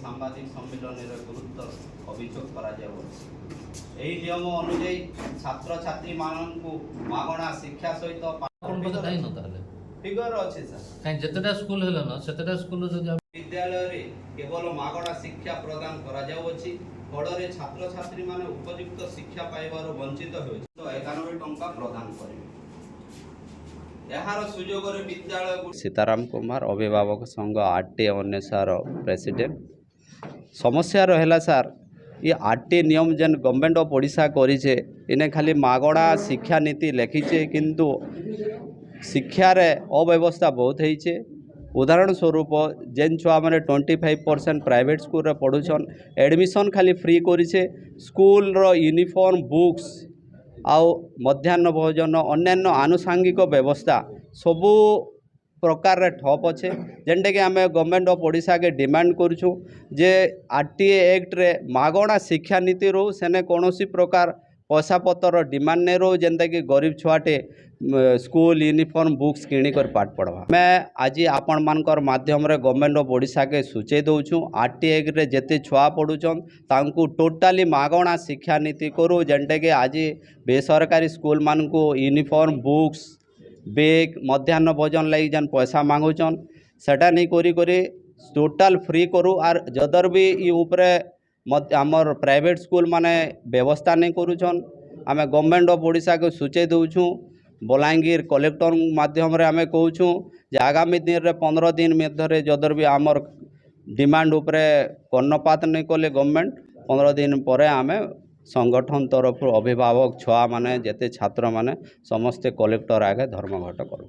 সাংবাদিক সম্মেলনের গুরুত্ব অভিযোগ করা এই নিয়ম অনুযায়ী ছাত্র ছাত্রী মানকু মাগଣା শিক্ষা সহিত ফিগর আছে স্যার যেতটা স্কুল হলো না সেতটা স্কুল যদি বিদ্যালয়ে কেবল মাগଣା শিক্ষা প্রদান করা যাଉଛି ফଳରେ ছাত্র ছাত্রী মানে উপযুক্ত শিক্ষা পাইবার বঞ্চিত ହେଉଛି তো 91 টଙ୍କା প্রদান କରିବେ। ଏହାର ସୁଯୋଗରେ ବିଦ୍ୟାଳୟ ସୀତାରାମ କୁମାର ଅଭିଭାବକ ସଂଘ ଆରଟି ଅନ୍ୟସାର ପ୍ରେସିଡେଣ୍ଟ समस्या रहा सार ये आरटी नियम जेन गवर्नमेंट ऑफ ओडिशा करिछे इने खाली मागणा शिक्षा नीति लिखीचे किंतु शिक्षार अव्यवस्था बहुत होइछे। उदाहरण स्वरूप जेन छुआ मैंने 25% प्राइवेट स्कूल रे पढ़ुछन एडमिशन खाली फ्री करिछे स्कूल रो यूनिफॉर्म बुक्स आउ मध्याह्न भोजन अन्यान्य आनुषांगिक व्यवस्था सबू प्रकार रे ठप अच्छे जेनटा कि आम गवर्नमेंट ऑफ ओडिशा के डिमांड करूँ जे आरटीए एक्ट रे मागणा शिक्षा नीति रो सेने कौनसी प्रकार पैसा पतर डिमांड नहीं रो जेनता कि गरीब छुआटे स्कूल यूनिफॉर्म बुक्स किणिकर पाठ पढ़वा। मैं आज आपण मानकर माध्यम रे गवर्नमेंट ऑफ ओडिशा के सूचे दउछु आरटीए एक्ट रे जेते छुआ पढ़ुछन तांकु टोटाली मागणा शिक्षा नीति करू जेनटा कि आज बेसरकारी स्कूल मानकु यूनिफॉर्म बुक्स बेग मध्याह्न भोजन लगी जेन पैसा मांगुचन सेटा नहीं करी टोटाल फ्री करू आर जदर भी ये उपरे आमर प्राइवेट स्कूल माने व्यवस्था नहीं करूछन आमे गवर्नमेंट ऑफ ओडिशा को सूचे दउछु बलांगीर कलेक्टर माध्यम रे आमे कहूछु जे आगामी दिन रे 15 दिन मध्य जदर भी आमर डिमांड उपरे कर्णपात नहीं कले गवर्नमेंट 15 दिन पर आमे संगठन तरफ अभिभावक छुआ माने जेते छात्र माने समस्ते कलेक्टर आगे धर्मघट करूँ।